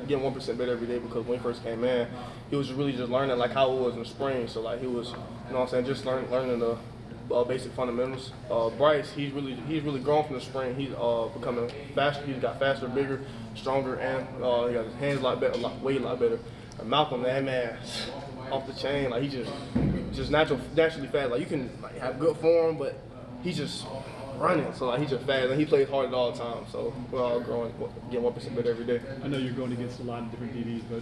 getting 1% better every day because when he first came in, he was really just learning like how it was in the spring. So like he was, you know what I'm saying, just learning the basic fundamentals. Bryce, he's really grown from the spring. He's becoming faster. He's got faster, bigger, stronger, and he got his hands a lot better, way a lot better. And Malcolm, that man, off the chain, like he just naturally fast. Like you can like, have good form, but he's just running. So like he's just fast, and he plays hard at all times. So we're all growing, getting 1% better every day. I know you're going against a lot of different DBs, but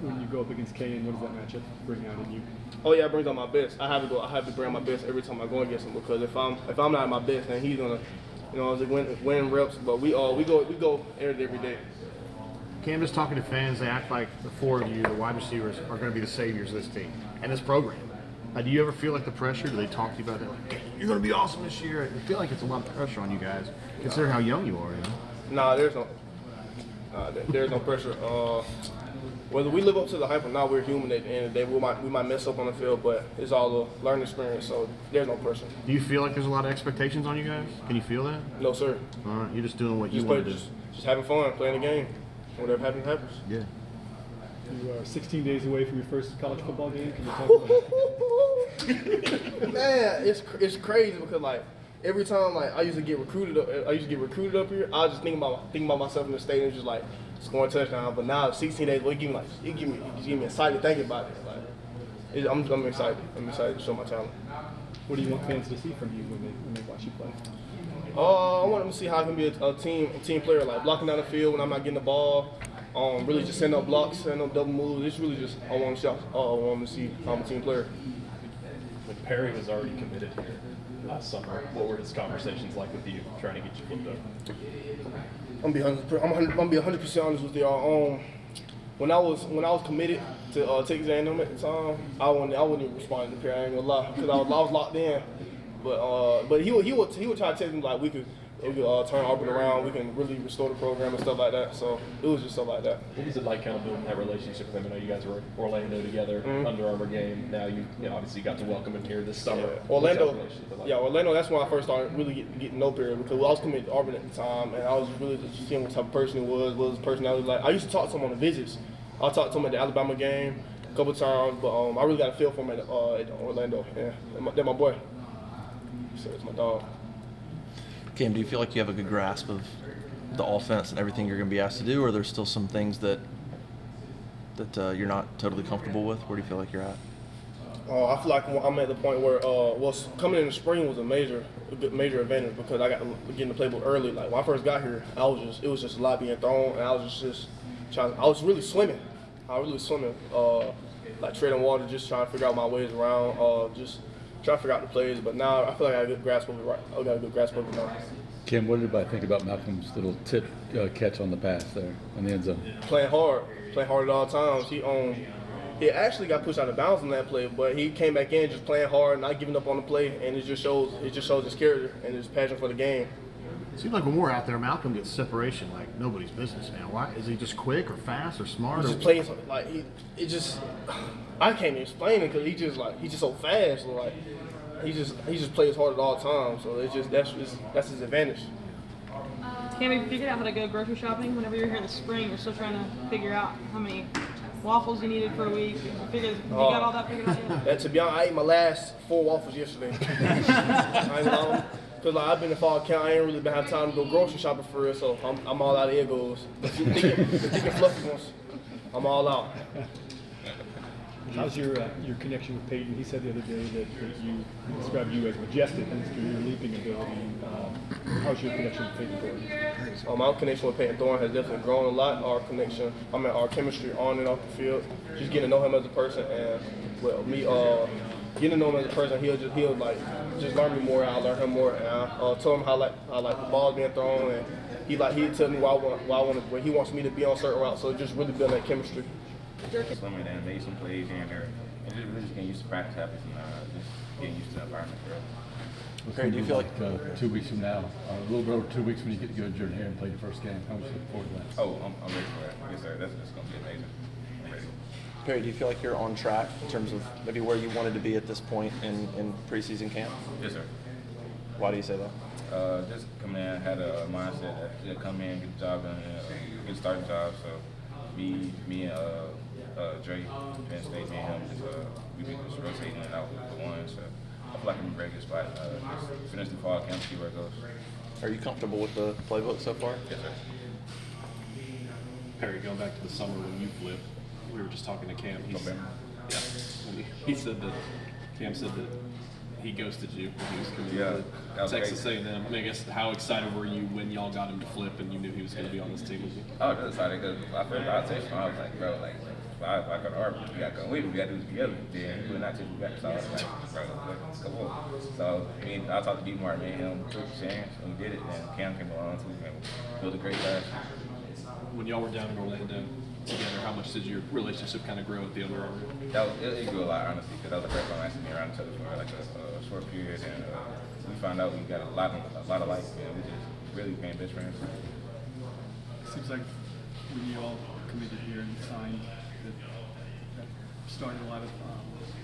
when you go up against Cain, what does that matchup bring out in you? Oh yeah, it brings out my best. I have to bring my best every time I go against him because if I'm not at my best, then he's gonna, you know, win reps. But we go every day. Cam, just talking to fans, they act like the four of you, the wide receivers, are going to be the saviors of this team and this program. Do you ever feel like the pressure? Do they talk to you about that? Like, you're going to be awesome this year. I feel like it's a lot of pressure on you guys, considering how young you are. You know? Nah, there's no pressure. Whether we live up to the hype or not, we're human at the end of the day. We might mess up on the field, but it's all a learning experience, so there's no pressure. Do you feel like there's a lot of expectations on you guys? Can you feel that? No, sir. All right, you're just doing what you want to do. Just having fun, playing the game. Whatever happens, happens. Yeah. You are 16 days away from your first college football game. Can you talk about Man, it's crazy because like every time like I used to get recruited up here, I was just thinking about myself in the stadium, just like scoring touchdowns. But now 16 days away, it give me excited thinking about it. Like I'm excited. I'm excited to show my talent. What do you want fans to see from you when they watch you play? I want them to see how I can be a team player, like blocking down the field when I'm not getting the ball. Really just setting up blocks, setting up double moves. It's really just I want them to see how I'm a team player. When Perry was already committed here last summer, what were his conversations like with you, trying to get you flipped over? I'm gonna be 100% honest with y'all. When I was committed to Texas A&M at the time, I wouldn't even respond to Perry. I ain't gonna lie, because I was locked in. But he would try to tell me like we could turn Auburn around, we can really restore the program and stuff like that. So it was just stuff like that. What was it like kind of building that relationship with him? I know you guys were in Orlando together, Under Armour game. Now you obviously got to welcome him here this summer. Yeah. Orlando, that's when I first started really getting to know Perry because I was committed to Auburn at the time, and I was really just seeing what type of person he was, what his personality was like. I used to talk to him on the visits. I talked to him at the Alabama game a couple of times, but I really got a feel for him at Orlando. Yeah, they're my boy. So it's my dog. Cam, do you feel like you have a good grasp of the offense and everything you're going to be asked to do, or there's still some things that you're not totally comfortable with? Where do you feel like you're at? I feel like I'm at the point where coming in the spring was a major advantage because I got getting the playbook early. Like when I first got here, it was just a lot being thrown, and I was just trying. I was really swimming. Like treading water, just trying to figure out my ways around. Just trying to figure out the plays. But now I feel like I got a good grasp of it. Right, I got a good grasp of it now. Kim, what did everybody think about Malcolm's little tip catch on the pass there in the end zone? Playing hard at all times. He actually got pushed out of bounds on that play, but he came back in just playing hard, not giving up on the play, and it just shows his character and his passion for the game. Seems like when we're out there, Malcolm gets separation like nobody's business, man. Why is he just quick or fast or smart? He just plays like I can't even explain it because he's just so fast. So like he just plays hard at all times. So that's his advantage. Cam, have you figured out how to go grocery shopping? Whenever you're here in the spring, you're still trying to figure out how many waffles you needed for a week. You got all that figured out yet? To be honest, I ate my last 4 waffles yesterday. Because I've been in fall camp, I ain't really been have time to go grocery shopping for real, so I'm all out of egos. The thick and fluffy ones, I'm all out. How's your connection with Peyton? He said the other day that you described you as majestic through your leaping ability. How's your connection with Peyton Thorne? My connection with Peyton Thorne has definitely grown a lot. Our chemistry on and off the field, just getting to know him as a person, and getting to know him as a person, he'll like just learn me more. I'll learn him more. And I told him how the ball's being thrown, and he'd tell me where he wants me to be on certain routes. So just really building that chemistry. Swimming and made some plays here and there, and just getting used to practice habits and just getting used to the environment. Perry, do you feel like 2 weeks from now, a little bit over 2 weeks when you get to go to Jordan here and play your first game? How much you look forward to that? Oh, I'm ready for that. Yes, sir. That's going to be amazing. I'm ready. Perry, do you feel like you're on track in terms of maybe where you wanted to be at this point in preseason camp? Yes, sir. Why do you say that? Just coming in, had a mindset that to come in, get the job done, get the starting job. So me and Dre, Penn State, me and him, we been just rotating it out with the one. So I feel like I'm in a very good spot. Just finish the fall camp, see where it goes. Are you comfortable with the playbook so far? Yes, sir. Perry, going back to the summer when you flipped, we were just talking to Cam. Okay. He said that Cam said that he ghosted you when he was committed Yeah, that was to Texas crazy. A&M. I mean, I guess how excited were you when y'all got him to flip and you knew he was going to be on this team with you? I was really excited because I texted him. I was like, bro, like, if I go to Auburn, we got to go with it. We got to do this together. Then he would not take me back. So I was like, bro, let's go on. So I talked to D-Mart, me and him took a chance, and we did it. And Cam came along too, and built a great class. When y'all were down in Orlando together, how much did your relationship kind of grow at the Under Armour? It grew a lot, honestly, because that was the first time I actually been around each other for like a short period, and we found out we got a lot of life, and we just really became best friends. Seems like when you all committed here and signed, that started a lot of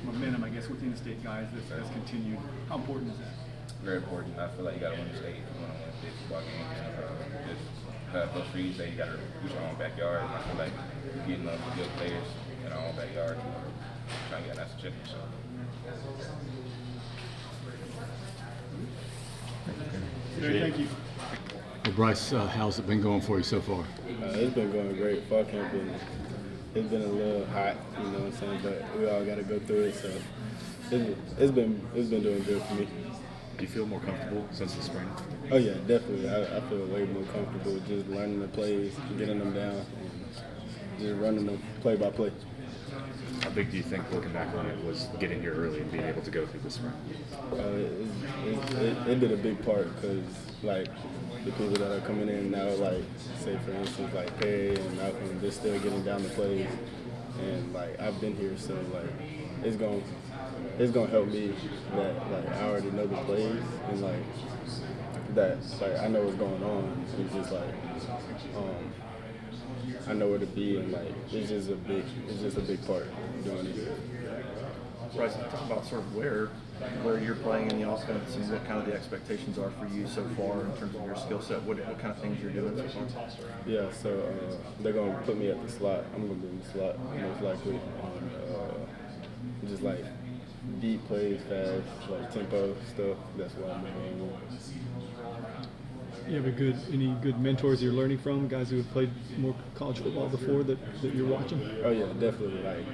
momentum, I guess, within the state guys that's continued. How important is that? Very important. I feel like you got to win the state if you want to win a big football game. Just those trees say you got to reach your own backyard. And I feel like getting enough good players in our own backyard, trying to get a national championship. Thank you. Well, Bryce, how's it been going for you so far? It's been going great. Fall camp it's been a little hot, you know what I'm saying, but we all got to go through it. So it's been doing good for me. Do you feel more comfortable since the spring? Oh yeah, definitely. I feel way more comfortable just learning the plays, getting them down, and just running them play by play. How big do you think, looking back on it, was getting here early and being able to go through this spring? It did a big part because like the people that are coming in now, like say for instance like Perry and Malcolm, they're still getting down the plays, and like I've been here, so like it's gonna help me that like I already know the plays and like that like I know what's going on. It's just like I know where to be, and like it's just a big part of doing it. Bryce, talk about sort of where you're playing in the offense and what kind of the expectations are for you so far in terms of your skill set. What kind of things you're doing so far? Yeah, so they're gonna put me at the slot. I'm gonna be in the slot most likely. Just like deep plays, fast, like tempo stuff. That's what I'm doing. You have any good mentors you're learning from, guys who have played more college football before that you're watching? Oh yeah, definitely. Like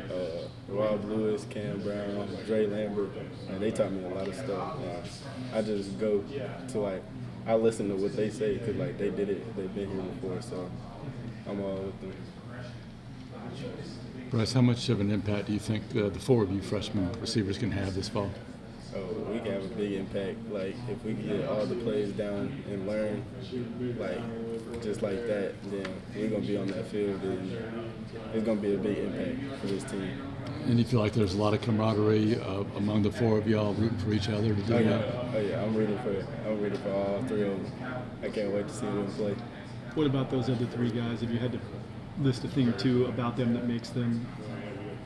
Rob Lewis, Cam Brown, Dre Lambert, and they taught me a lot of stuff. I just go to like I listen to what they say because like they did it, they've been here before, so I'm all with them. Bryce, how much of an impact do you think the four of you freshman receivers can have this fall? Oh, we can have a big impact. Like if we can get all the plays down and learn, like just like that, then we're gonna be on that field, and it's gonna be a big impact for this team. And you feel like there's a lot of camaraderie among the four of y'all rooting for each other to do that? Oh yeah, I'm rooting for all three of them. I can't wait to see them play. What about those other three guys? If you had to list a thing or two about them that makes them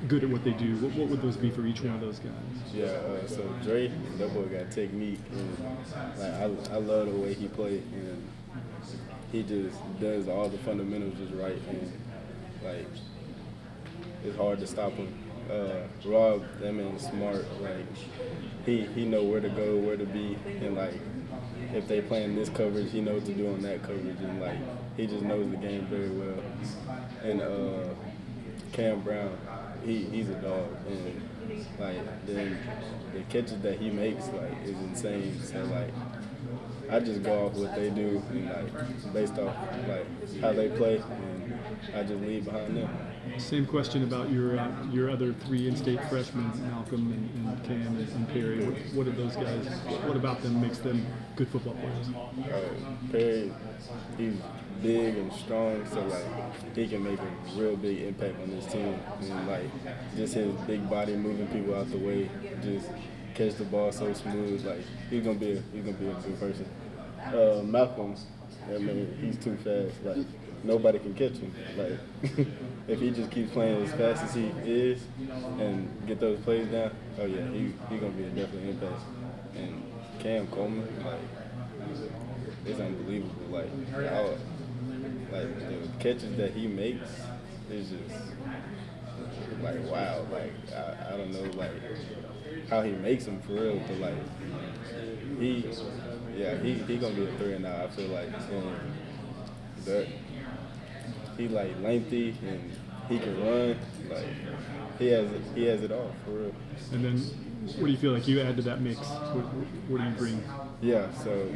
good at what they do, what would those be for each one of those guys? Yeah, so Dre, that boy got technique, and like I love the way he plays, and he just does all the fundamentals just right, and like it's hard to stop him. Rob, that man's smart. Like he know where to go, where to be, and like if they playing this coverage, he knows what to do on that coverage, and like he just knows the game very well. And Cam Brown, he's a dog, and like the catches that he makes like is insane. So like I just go off what they do and like based off like how they play, and I just lead behind them. Same question about your other three in-state freshmen, Malcolm and Cam and Perry. What are those guys? What about them makes them good football players? Perry, he's big and strong, so like he can make a real big impact on this team, and like just his big body moving people out the way, just catch the ball so smooth. Like he's gonna be a good person. Malcolm, I mean, he's too fast. Like nobody can catch him. Like if he just keeps playing as fast as he is and get those plays down, oh yeah, he gonna be a definite impact. And Cam Coleman, like it's unbelievable. Like the catches that he makes it's just like wow, like I don't know like how he makes them for real, but like he gonna be a 3 and out. I feel like that he like lengthy and he can run, like he has it all for real. And then, what do you feel like you add to that mix? What do you bring? Yeah, so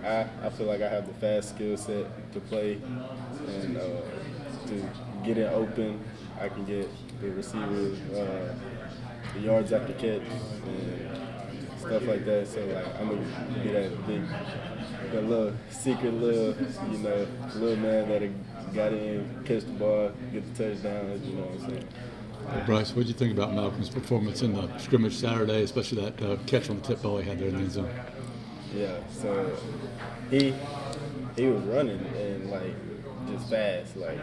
I feel like I have the fast skill set to play and to get it open. I can get the receivers the yards after catch and stuff like that. So like I'm gonna be that little secret little little man that got in, catch the ball, get the touchdown. You know what I'm saying? Bryce, what did you think about Malcolm's performance in the scrimmage Saturday, especially that catch on the tip ball he had there in the end zone? Yeah, so he was running and like just fast. Like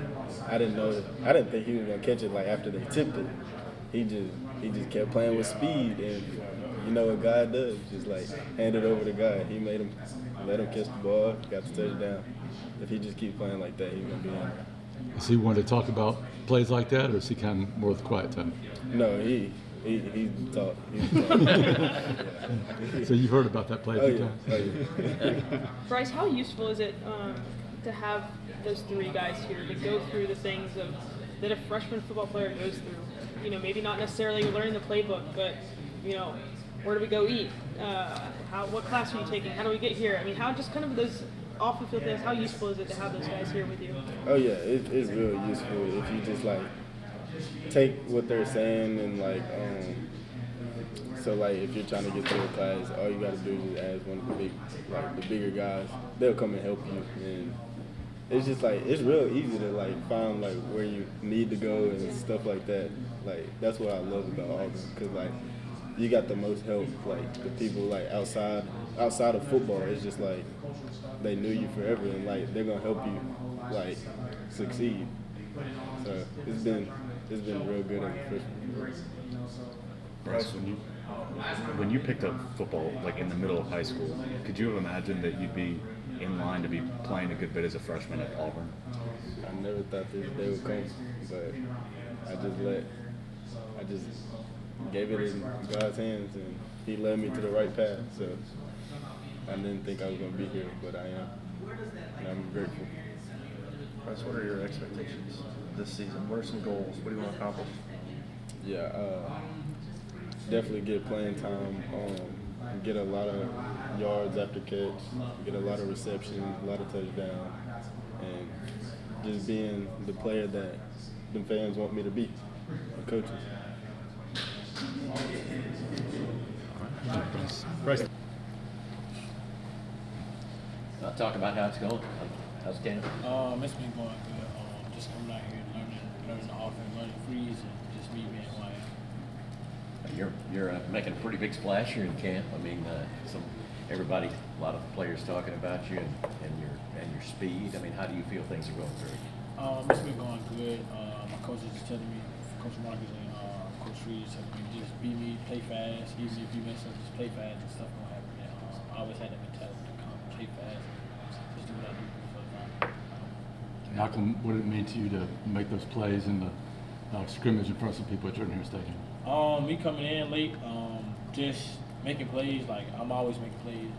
I didn't think he was gonna catch it like after they tipped it. He just kept playing with speed, and you know what God does, just like hand it over to God. He made him let him catch the ball, got the touchdown. If he just keeps playing like that, he's gonna be in. Is he one to talk about plays like that, or is he kind of more of the quiet type? No, he talk. So you've heard about that play a few times? Oh, yeah. Bryce, how useful is it to have those 3 guys here to go through the things that a freshman football player goes through? You know, maybe not necessarily learning the playbook, but where do we go eat? What class are you taking? How do we get here? I mean, how just kind of those off the field things. How useful is it to have those guys here with you? Oh yeah, it's really useful if you just like take what they're saying and like so like if you're trying to get through a class, all you gotta do is just ask one of the bigger guys. They'll come and help you, and it's just like it's real easy to like find like where you need to go and stuff like that. Like that's what I love about Auburn, because like you got the most help. Like the people like outside of football, it's just like they knew you forever, and like they're gonna help you like succeed. So it's been real good as a freshman. Bryce, when you picked up football like in the middle of high school, could you have imagined that you'd be in line to be playing a good bit as a freshman at Auburn? I never thought this day would come, but I just gave it in God's hands, and He led me to the right path. So I didn't think I was going to be here, but I am, and I'm grateful. Bryce, what are your expectations this season? What are some goals? What do you want to accomplish? Yeah, definitely get playing time, get a lot of yards after catch, get a lot of receptions, a lot of touchdowns, and just being the player that the fans want me to be, the coaches. Bryce. Talk about how it's going. How's camp? It's been going good. Just coming out here and learning the offense, learning freeze, and just me being who I am. You're making a pretty big splash here in camp. I mean, everybody, a lot of players talking about you and your speed. I mean, how do you feel things are going through? It's been going good. My coaches is telling me, Coach Marcus and Coach Reed telling me just be me, play fast. Even if you mess up, just play fast and stuff gonna happen. And, I always had that mentality to come play fast, just do what I do for the time. Malcolm, what did it mean to you to make those plays in the scrimmage in front of some people at Jordan Hare Stadium? Me coming in late, just making plays. Like I'm always making plays,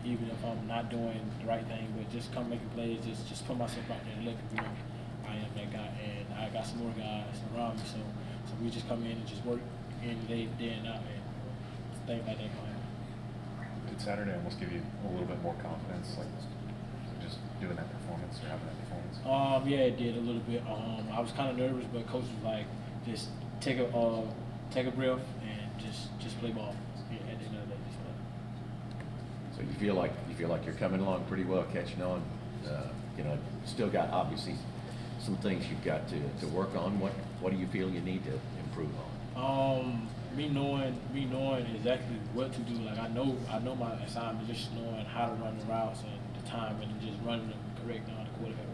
even if I'm not doing the right thing. But just come making plays, just put myself out there and let people know I am that guy, and I got some more guys around me. So we just come in and just work in day and out, and things like that. Did Saturday almost give you a little bit more confidence, like just doing that performance or having that performance? Yeah, it did a little bit. I was kind of nervous, but coach was like, just take a breath and just play ball. Yeah, at the end of the day, just play. So you feel like you're coming along pretty well, catching on. Still got obviously some things you've got to work on. What do you feel you need to improve on? Me knowing exactly what to do. Like I know my assignment, just knowing how to run the routes and the time, and just running them correct on the quarterback.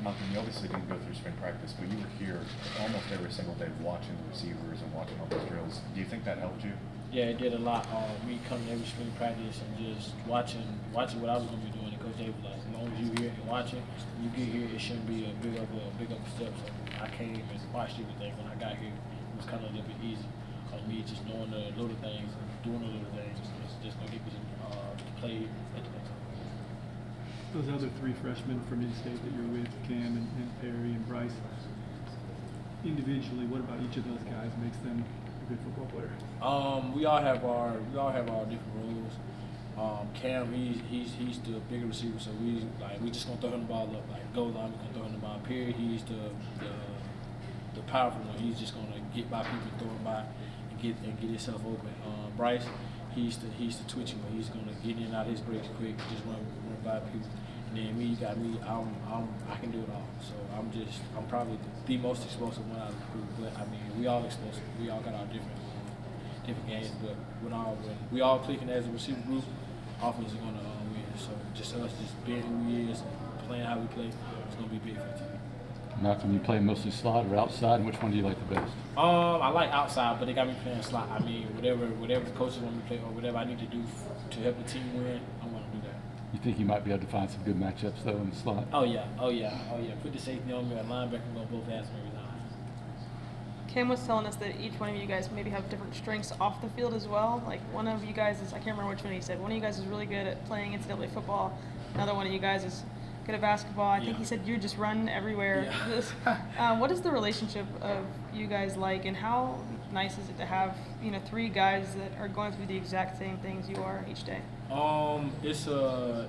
Malcolm, you obviously didn't go through spring practice, but you were here almost every single day watching the receivers and watching all those drills. Do you think that helped you? Yeah, it did a lot. Me coming every spring practice and just watching what I was going to be doing. The Coach Jay was like, as long as you here and watching, when you get here, it shouldn't be a big up a step. So I came and watched everything. When I got here, it was kind of a little bit easy. Me just knowing the little things and doing the little things, it's just gonna get me to play at the next level. Those other three freshmen from in-state that you're with, Cam and Perry and Bryce, individually, what about each of those guys makes them a good football player? We all have our different roles. Cam, he's the bigger receiver, so we just gonna throw him the ball up. Like goal line, we gonna throw him the ball. Perry, he's the powerful one. He's just gonna get by people, throw him by, and get himself open. Bryce, he's the twitchy one. He's gonna get in and out his breaks quick, just run by people. And then me, you got me. I can do it all. So I'm probably the most explosive one out of the group. But I mean, we all explosive. We all got our different games. But when we all clicking as a receiver group, offense is gonna win. So just us, being who we is, and playing how we play, it's gonna be big for the team. Malcolm, you play mostly slot or outside, and which one do you like the best? I like outside, but they got me playing slot. I mean, whatever the coaches want me to play or whatever I need to do to help the team win, I'm gonna do that. You think you might be able to find some good matchups though in the slot? Oh yeah. Put the safety on me, a linebacker gonna both ask me every time. Cam was telling us that each one of you guys maybe have different strengths off the field as well. Like one of you guys is, I can't remember which one he said, one of you guys is really good at playing NCAA football. Another one of you guys is good at basketball. I think he said you just run everywhere. Yeah. What is the relationship of you guys like, and how nice is it to have, three guys that are going through the exact same things you are each day? It's a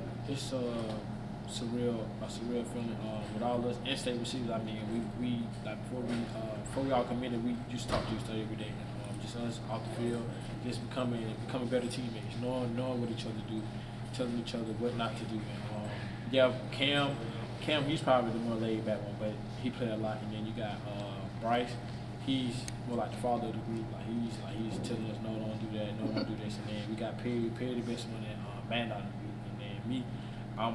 surreal feeling. With all us in-state receivers, I mean, we before we all committed, we just talk to each other every day. Just us off the field, just becoming better teammates, knowing what each other do, telling each other what not to do. Cam, he's probably the more laid back one, but he played a lot. And then you got Bryce. He's more like the father of the group. He's telling us, no, don't do that, no, don't do this. And then we got Perry the best one, and man out of the group. And then me, I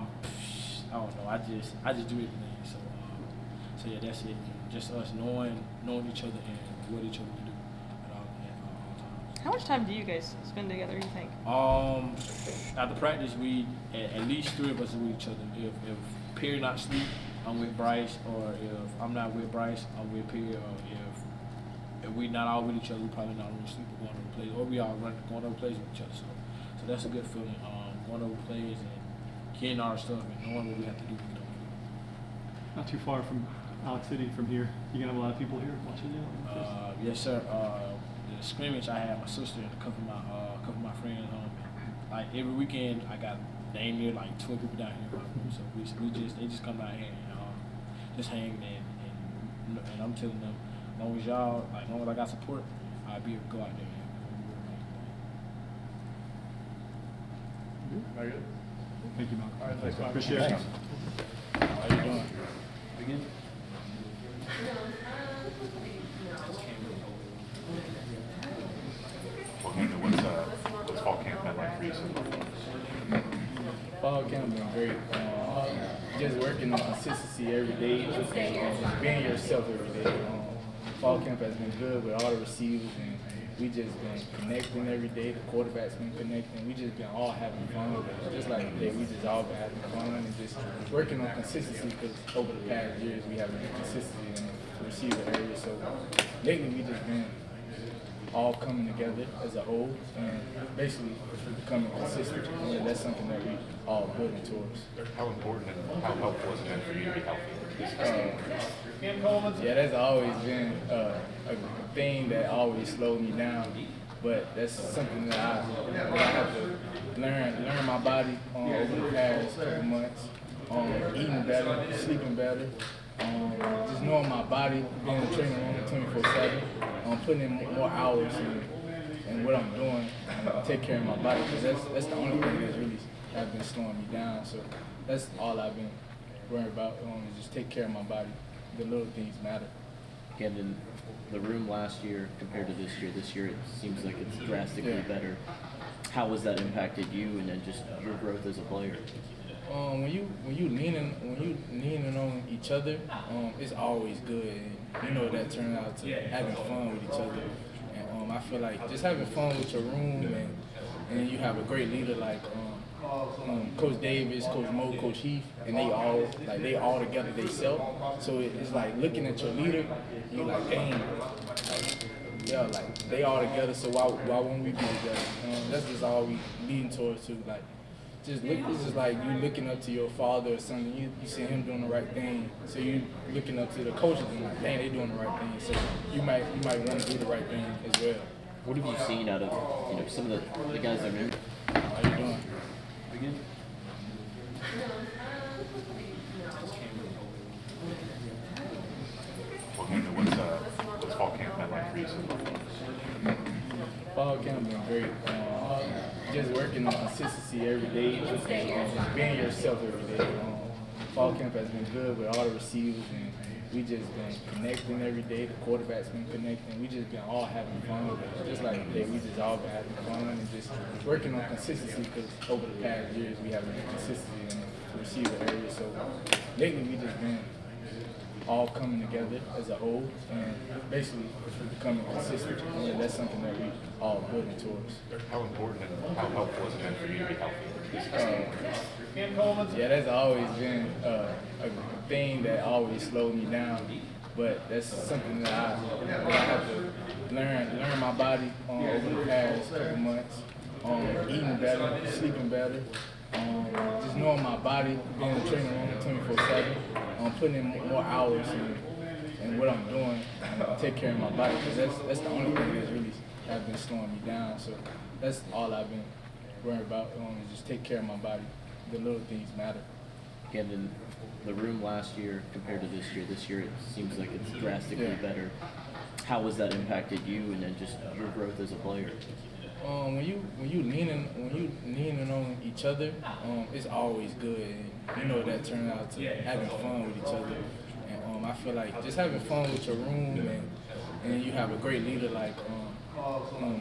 don't know. I just do everything. So yeah, that's it. Just us knowing each other and what each other can do at all times. How much time do you guys spend together, you think? After practice, we at least three of us are with each other. If Perry not sleep, I'm with Bryce, or if I'm not with Bryce, I'm with Perry, or if we not all with each other, we probably not really sleep or going over plays, or we all going over plays with each other. So that's a good feeling. Going over plays and getting our stuff and knowing what we have to do. Not too far from Alex City from here. You gonna have a lot of people here watching you? Yes, sir. The scrimmage, I had my sister and a couple of my friends home. Like every weekend, I got damn near like 12 people down here. So they just come down here and just hang and I'm telling them, as long as I got support, I'll be able to go out there. Very good. Thank you, Malcolm. All right, thanks, Malcolm. Appreciate it. How you doing? Begin. What's fall camp been like for you so far? Fall camp been great. Just working on consistency every day, just being yourself every day. Fall camp has been good with all the receivers, and we just been connecting every day. The quarterback's been connecting. We just been all having fun. Just like today, we just all been having fun and just working on consistency, because over the past years we haven't been consistent in the receiver area. So lately we just been all coming together as a whole and basically becoming consistent. And that's something that we all building towards. How important and how helpful has it been for you to be healthy? Yeah, that's always been a thing that always slowed me down, but that's something that I have to learn my body over the past couple months. Eating better, sleeping better, just knowing my body, being in the training room 24/7, putting in more hours and what I'm doing, take care of my body, because that's the only thing that's really have been slowing me down. So that's all I've been worried about, is just take care of my body. The little things matter. Again, in the room last year compared to this year it seems like it's drastically better. How has that impacted you and then just your growth as a player? When you leaning on each other, it's always good. And you know that turns out to having fun with each other. And I feel like just having fun with your room, and you have a great leader like Coach Davis, Coach Mo, Coach Heath, and they all together themselves. So it's like looking at your leader, you like, dang, like they all together. So why won't we be together? That's just all we leading towards too. Like, it's just like you looking up to your father or something. You see him doing the right thing, so you looking up to the coaches and like, dang, they doing the right thing. So you might want to do the right thing as well. What have you seen out of some of the guys that are in? How you doing? What's fall camp been like for you so far? Fall camp been great. Just working on consistency every day, just being yourself every day. Fall camp has been good with all the receivers, and we just been connecting every day. The quarterback's been connecting. We just been all having fun. Just like today, we just all been having fun and just working on consistency because over the past years we haven't been consistent in the receiver area. So lately we just been all coming together as a whole and basically becoming consistent. And that's something that we all building towards. How important and how helpful has it been for you to be healthy? Yeah, that's always been a thing that always slowed me down. But that's something that I have to learn my body over the past couple months. Eating better, sleeping better. Just knowing my body, being in the training room 24/7, putting in more hours and what I'm doing, and take care of my body, because that's the only thing that's really has been slowing me down. So that's all I've been worried about, is just take care of my body. The little things matter. Again, in the room last year compared to this year it seems like it's drastically better. How has that impacted you and then just your growth as a player? When you leaning on each other, it's always good. And you know that turns out to having fun with each other. And I feel like just having fun with your room, and you have a great leader like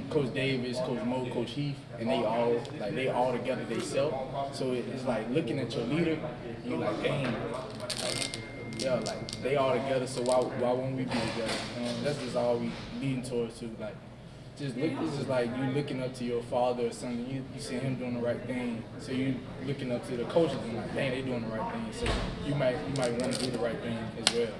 Coach Davis, Coach Mo, Coach Heath, and they all together themselves. So it's like looking at your leader, you like, dang, like they all together. So why won't we be together? That's just all we leading towards too. Like, it's just like you looking up to your father or something. You see him doing the right thing, so you looking up to the coaches and like, dang, they doing the right thing. So you might want to do the right thing as well.